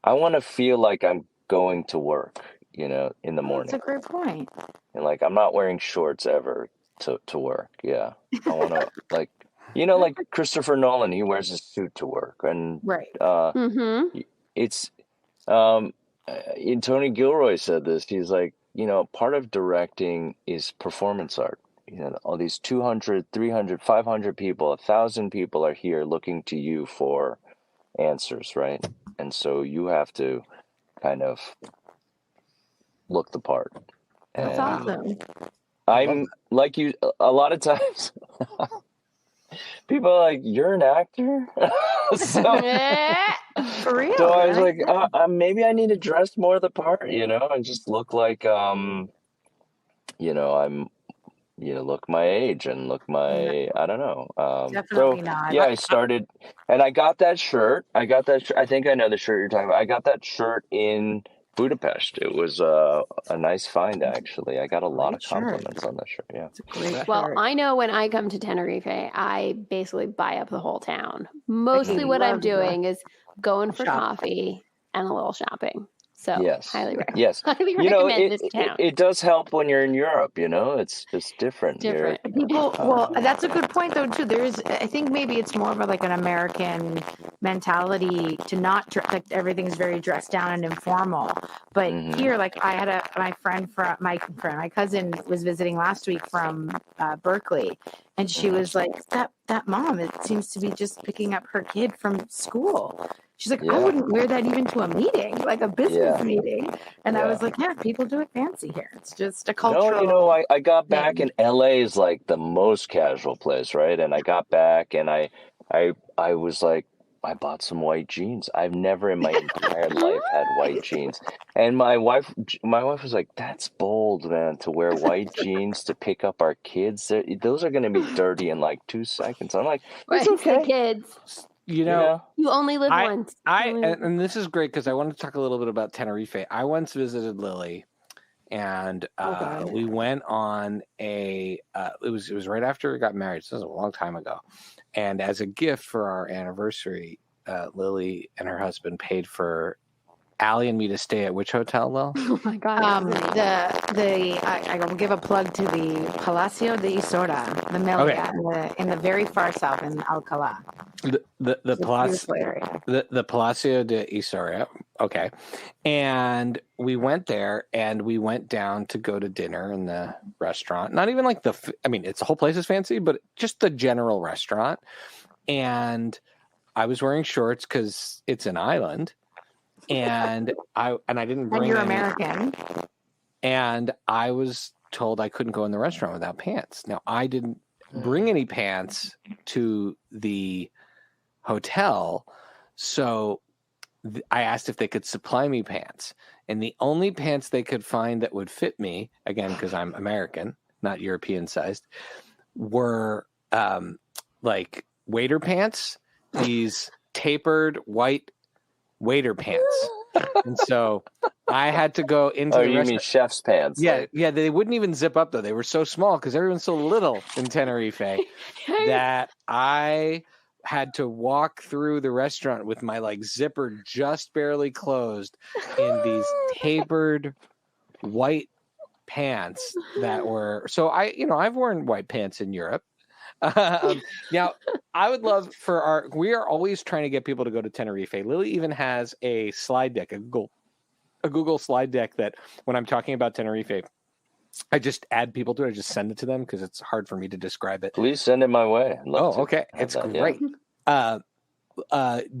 I want to feel like I'm going to work, in the morning.
That's a great point.
And like I'm not wearing shorts ever to work. Yeah, I want to like like Christopher Nolan, he wears a suit to work, and it's Tony Gilroy said this. He's like, part of directing is performance art. All these 200, 300, 500 people, 1,000 people are here looking to you for answers, right? And so you have to kind of look the part.
That's awesome.
I'm like you, a lot of times people are like, you're an actor?
For real.
So I was like, maybe I need to dress more the part, and just look like, I'm, look my age and look my, I don't know.
Definitely not.
Yeah, I started, and I got that shirt. I think I know the shirt you're talking about. I got that shirt in Budapest. It was a nice find, actually. I got a lot of compliments on that shirt. Yeah.
It's a great
well,
shirt.
I know when I come to Tenerife, I basically buy up the whole town. Mostly what I'm doing is going for coffee and a little shopping. So highly recommend.
Yes.
Highly recommend this town.
It does help when you're in Europe, it's different.
People, well, that's a good point though too. I think maybe it's more of a, an American mentality to not like everything's very dressed down and informal. But here, like I had my cousin was visiting last week from Berkeley, and she was like, that mom, it seems to be just picking up her kid from school. She's like, I wouldn't wear that even to a meeting, like a business meeting. And I was like, people do it fancy here. It's just a cultural.
No, I got back and LA is like the most casual place, right? And I got back and I was like, I bought some white jeans. I've never in my entire life had white jeans. And my wife was like, that's bold, man, to wear white jeans to pick up our kids. Those are going to be dirty in like 2 seconds. I'm like, it's okay.
Kids.
You
only live once.
And this is great because I want to talk a little bit about Tenerife. I once visited Lily, and we went on it was right after we got married. So this was a long time ago. And as a gift for our anniversary, Lily and her husband paid for Allie and me to stay at which hotel, Lil?
Oh my God!
I will give a plug to the Palacio de Isora, the Melia, in the very far south in Alcalá.
The Palacio de Isora. Okay, and we went there, and we went down to go to dinner in the restaurant. Not even like the whole place is fancy, but just the general restaurant. And I was wearing shorts because it's an island. And I didn't bring.
And you're American.
And I was told I couldn't go in the restaurant without pants. Now I didn't bring any pants to the hotel, so I asked if they could supply me pants. And the only pants they could find that would fit me, again because I'm American, not European sized, were like waiter pants. These tapered white waiter pants. And so I had to go into the restaurant.
You mean chef's pants?
Yeah, they wouldn't even zip up though. They were so small because everyone's so little in Tenerife that I had to walk through the restaurant with my like zipper just barely closed in these tapered white pants that were I've worn white pants in Europe. Now, I would love we are always trying to get people to go to Tenerife. Lily even has a slide deck, a Google slide deck that when I'm talking about Tenerife, I just add people to it. I just send it to them because it's hard for me to describe it.
Please send it my way.
Okay. It's great. Yeah.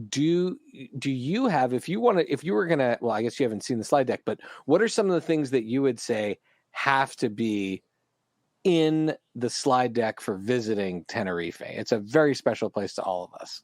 Do you have, if you were going to, well, I guess you haven't seen the slide deck, but what are some of the things that you would say have to be in the slide deck for visiting Tenerife? It's a very special place to all of us.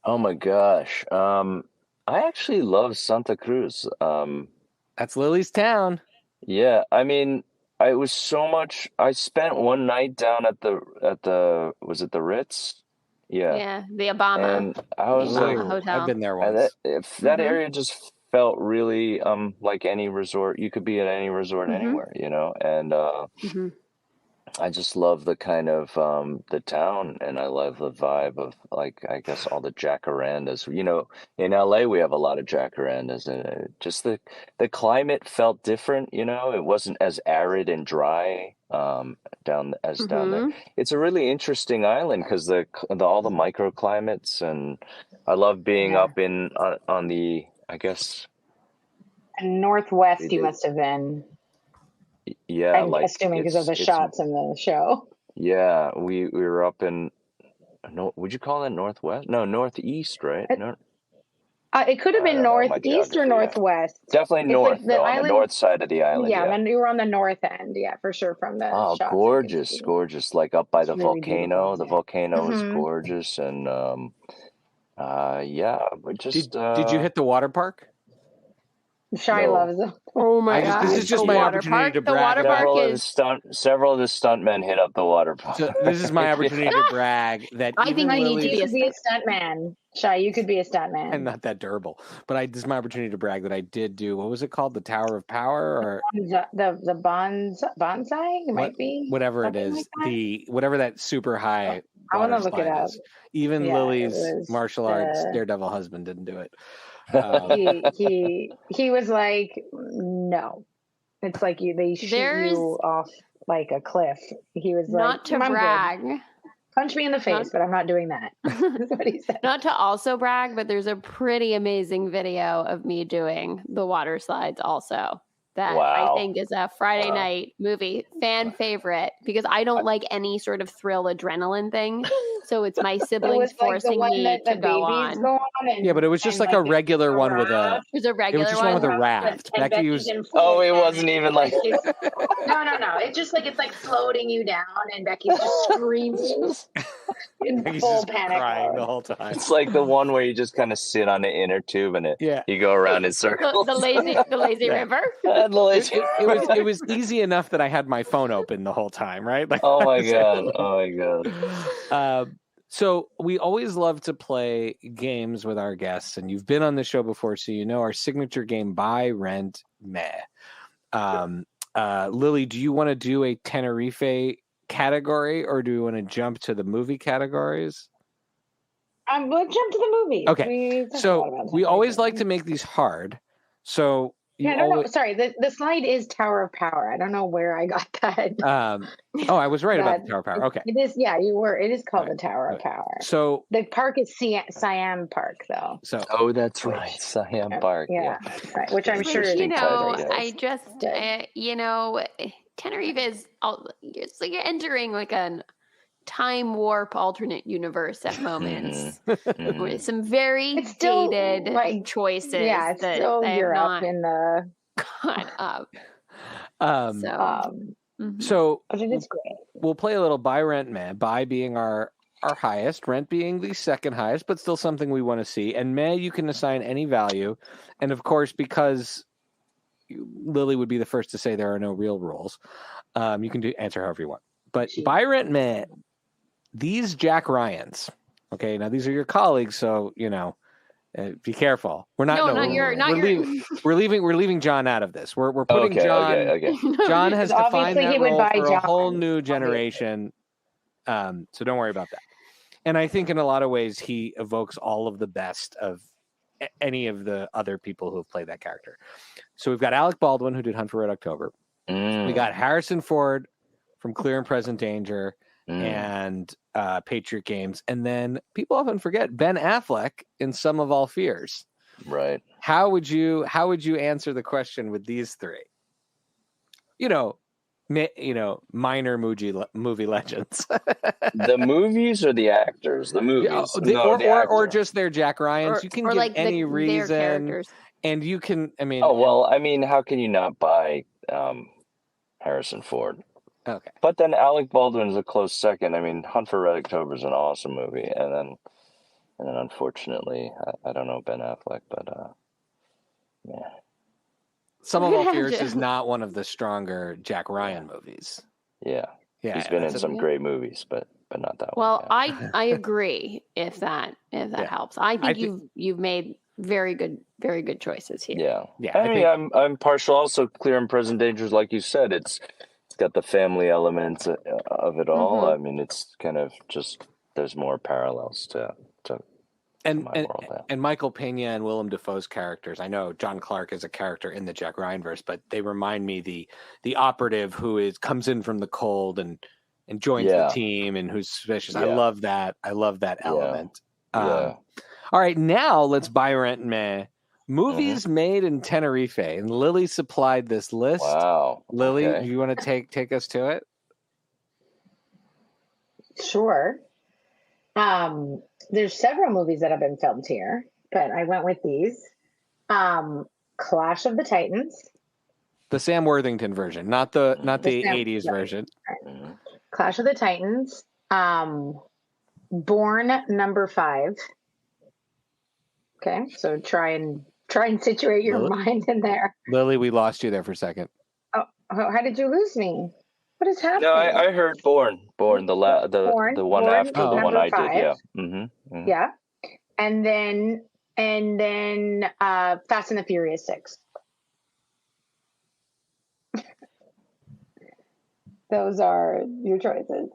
Oh my gosh. I actually love Santa Cruz.
That's Lily's town.
Yeah, I mean, it was so much. I spent one night down at the was it the Ritz?
Yeah, the Obama.
And I was
like,
hotel.
I've been there once.
That area just felt really like any resort. You could be at any resort anywhere, you know. And I just love the kind of the town, and I love the vibe of, like, I guess all the jacarandas. You know, in LA we have a lot of jacarandas, and just the climate felt different. You know, it wasn't as arid and dry down there. It's a really interesting island because all the microclimates, and I love being up in on the, I guess,
northwest. You must have been.
Yeah,
I'm assuming because of the shots in the show.
Yeah, we were up in. No, would you call that northwest? No, northeast, right?
It could have been northeast or northwest.
Definitely north, like on the north side of the island.
Yeah, and you were on the north end. Yeah, for sure. From the shots,
gorgeous! Like up by the volcano. The volcano is
Mm-hmm.
gorgeous, and just.
Did you hit the water park?
Shy loves them.
Oh my god!
This is just my opportunity to brag.
The water park
several of the stuntmen hit up the water park.
So this is my opportunity to brag that
I think you could be a stuntman. Shy, you could be a stuntman.
I'm not that durable, but this is my opportunity to brag that I did do, what was it called? The Tower of Power, or
the bonsai? It might be
whatever it is.
Like
whatever that super high.
I want to look it up.
Even Lily's martial arts daredevil husband didn't do it.
He was like, no, it's like they shoot you off like a cliff. He was like,
not to brag,
punch me in the face, but I'm not doing that. That's what he said.
Not to also brag, but there's a pretty amazing video of me doing the water slides also. That I think is a Friday night movie fan favorite, because I don't like any sort of thrill adrenaline thing. So it's my siblings forcing me to go on.
Yeah, but it was just like a regular one with a.
It was a regular
one. One with a raft.
Becky was. Oh, it wasn't even like.
No. It's just like it's like floating you down, and Becky's just screaming in full panic,
crying the whole time.
It's like the one where you just kind of sit on the inner tube and you go around in circles.
The lazy river.
It was easy enough that I had my phone open the whole time, right? Like,
oh my god.
So we always love to play games with our guests, and you've been on the show before, so you know our signature game, Buy, Rent, Meh. Lily, do you want to do a Tenerife category, or do you want to jump to the movie categories?
We'll jump to the movie.
Okay. So we always like to make these hard. So
I don't know. Sorry, the slide is Tower of Power. I don't know where I got that.
I was right about the Tower of Power. Okay.
It is. Yeah, you were. It is called the Tower of Power.
So
the park is Siam Park, though.
So that's right, Siam Park.
Yeah. Right, which I'm sure is.
I just Tenerife is. It's like you're entering like a time warp alternate universe at moments. With some very dated choices.
Yeah, it's still Europe in the
caught up.
So
it is great.
We'll play a little Buy, Rent, Meh. Buy being our highest, Rent being the second highest, but still something we want to see. And Meh, you can assign any value. And of course, because Lily would be the first to say there are no real rules, you can answer however you want. But Buy, Rent, Meh. These Jack Ryans, okay. Now these are your colleagues, so be careful. We're not. We're leaving John out of this. We're putting John.
Okay.
John has defined that role for a whole new generation. So don't worry about that. And I think in a lot of ways he evokes all of the best of any of the other people who have played that character. So we've got Alec Baldwin, who did Hunt for Red October. We got Harrison Ford from Clear and Present Danger. And Patriot Games, and then people often forget Ben Affleck in Sum of All Fears.
Right.
How would you answer the question with these three? minor movie legends.
The movies or the actors? The movies.
Or just their Jack Ryans. You can give
like
any
their
reason.
characters.
And you can,
how can you not buy Harrison Ford?
Okay.
But then Alec Baldwin is a close second. Hunt for Red October is an awesome movie. And then unfortunately, I don't know Ben Affleck, but yeah.
Some of All Fears is not one of the stronger Jack Ryan movies.
Yeah. He's been in some great movies, but not that one.
Well, I agree if that helps. I think you've made very good choices here.
Yeah. I'm partial also. Clear and Present Dangers, like you said, it's got the family elements of it all.
Mm-hmm.
It's kind of just there's more parallels to
and Michael Pena and Willem Dafoe's characters. I know John Clark is a character in the Jack Ryan verse, but they remind me the operative who comes in from the cold and joins the team and who's suspicious. Yeah. I love that element.
Yeah.
All right, now let's buy, rent, meh. Movies made in Tenerife, and Lily supplied this list.
Wow,
Lily, do you want to take us to it?
Sure. There's several movies that have been filmed here, but I went with these. Clash of the Titans,
the Sam Worthington version, not the 80s version.
Right. Clash of the Titans, Born number 5. Okay, so try and situate your mind in there.
Lily, we lost you there for a second.
Oh, how did you lose me? What is happening?
No, I heard Born, the one after the one I 5. Did. Yeah. Mm-hmm.
Yeah, and then Fast and the Furious 6. Those are your choices.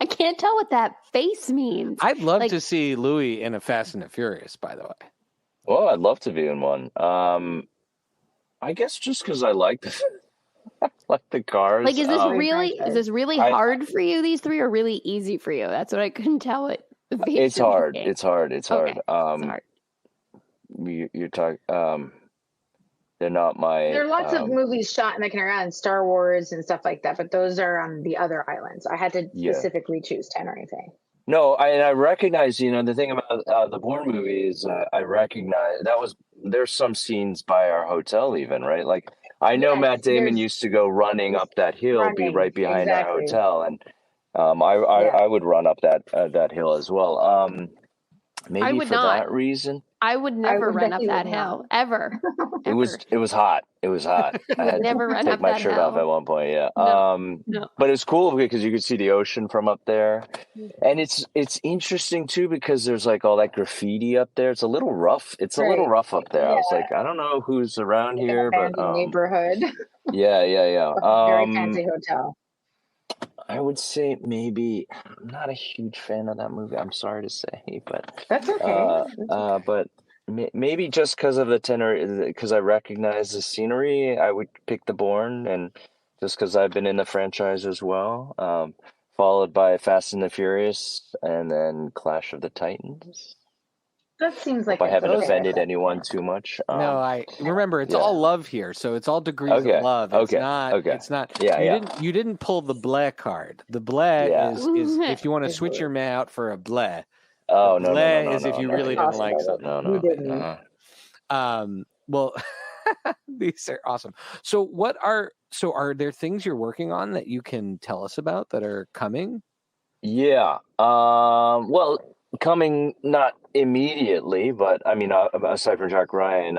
I can't tell what that face means.
I'd love to see Louis in a Fast and the Furious, by the way.
Well, I'd love to be in one. I guess just because I like the cars.
Like, is this really hard for you? These three are really easy for you. That's what I couldn't tell.
It's hard. It's hard. It's hard.
It's hard.
You're talking. They're not my.
There are lots of movies shot in the Canary Star Wars and stuff like that, but those are on the other islands. I had to specifically choose Tenerife.
No, I recognize. The thing about the Bourne movie is I recognize there's some scenes by our hotel even, right? Like I know Matt Damon used to go running up that hill, be right behind our hotel, and I would run up that hill as well. Maybe for that reason.
I would never run up that hill ever.
It was hot. It was hot. I had
never
to
run
take
up
my
that
shirt
hill.
off at one point. Yeah.
No.
But it's cool because you could see the ocean from up there, and it's interesting too because there's like all that graffiti up there. It's a little rough. It's a little rough up there. I was like, I don't know who's around here, but
neighborhood.
Yeah.
Very fancy hotel.
I would say maybe I'm not a huge fan of that movie. I'm sorry to say, but
that's okay.
But maybe just because of because I recognize the scenery, I would pick the Bourne, and just because I've been in the franchise as well. Followed by Fast and the Furious, and then Clash of the Titans.
That seems like
I haven't offended anyone too much.
No, I remember it's all love here, so it's all degrees of love. It's not. You didn't pull the bleh card. The bleh is if you want to switch your man out for a bleh.
Oh
no, bleh is if you really didn't like something.
No.
Well, these are awesome. So are there things you're working on that you can tell us about that are coming?
Yeah. Well, coming not immediately, but aside from Jack Ryan,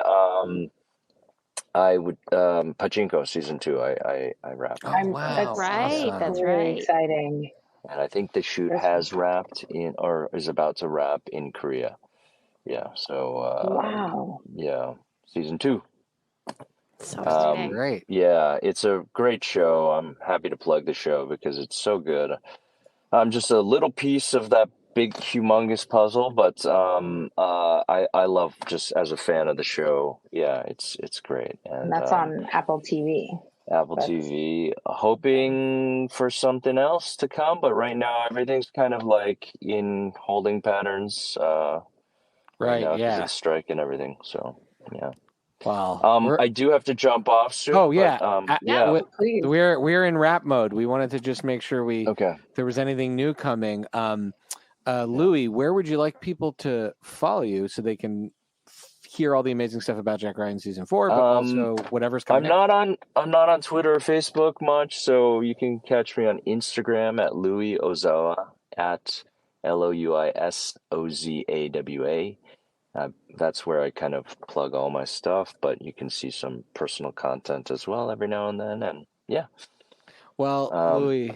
I would Pachinko season 2. I wrapped.
Oh wow,
that's right.
Awesome.
That's
really
right.
Exciting.
And I think the shoot has wrapped in, or is about to wrap in Korea. Yeah. So.
Wow.
Yeah, season 2.
So
great.
Yeah, it's a great show. I'm happy to plug the show because it's so good. I'm just a little piece of that big, humongous puzzle, but I love just as a fan of the show. Yeah, it's great. And
that's on Apple TV.
Apple TV. Hoping for something else to come, but right now everything's kind of like in holding patterns.
Right.
Because it's strike and everything. So yeah.
Wow.
I do have to jump off soon.
Oh yeah,
but,
we're in wrap mode. We wanted to just make sure if there was anything new coming. Louis, where would you like people to follow you so they can hear all the amazing stuff about Jack Ryan season 4, but also whatever's coming?
I'm not on Twitter or Facebook much, so you can catch me on Instagram at Louis Ozawa at LOUISOZAWA. That's where I kind of plug all my stuff, but you can see some personal content as well every now and then. And yeah.
Well, Louis,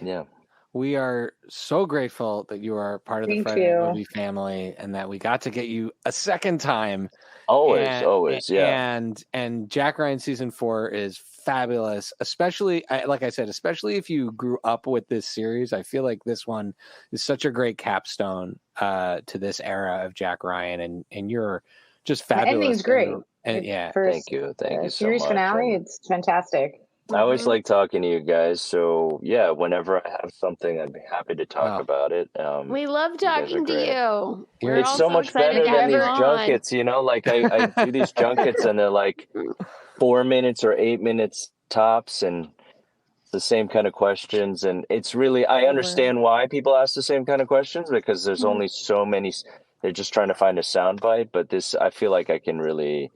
we are so grateful that you are part of the Friday Night Movie family and that we got to get you a second time.
Always, yeah.
And Jack Ryan season 4 is fabulous, especially like I said, especially if you grew up with this series. I feel like this one is such a great capstone to this era of Jack Ryan, and you're just fabulous.
The ending's great.
And
thank you so much.
Series finale, it's fantastic.
I always like talking to you guys, so yeah, whenever I have something, I'd be happy to talk about it.
We love talking to you.
It's so much better than these junkets, like I do these junkets and they're like 4 minutes or 8 minutes tops, and the same kind of questions. And it's really, I understand why people ask the same kind of questions, because there's only so many. They're just trying to find a soundbite, but this, I feel like I can really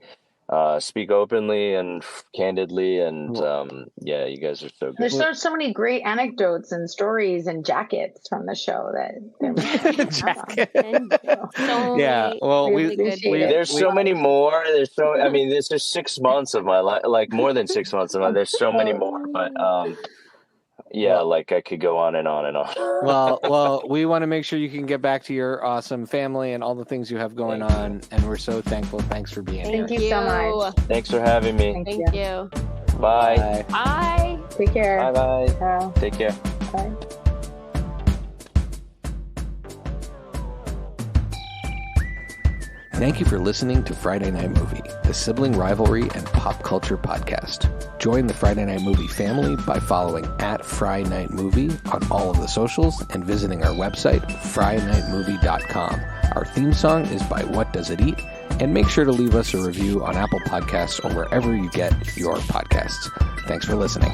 speak openly and candidly, and you guys are so good.
There's so many great anecdotes and stories and jackets from the show that
there's so many more. There's this is 6 months of my life, like more than 6 months of my life. There's so many more, but like I could go on and on and on.
well, we want to make sure you can get back to your awesome family and all the things you have going on, and we're so thankful. Thanks for being here.
Thank you so much.
Thanks for having me.
Thank you.
Bye.
Bye.
Take care.
Bye. Take care.
Bye.
Thank you for listening to Friday Night Movie, the sibling rivalry and pop culture podcast. Join the Friday Night Movie family by following @FryNightMovie on all of the socials and visiting our website, FryNightMovie.com. Our theme song is by What Does It Eat? And make sure to leave us a review on Apple Podcasts or wherever you get your podcasts. Thanks for listening.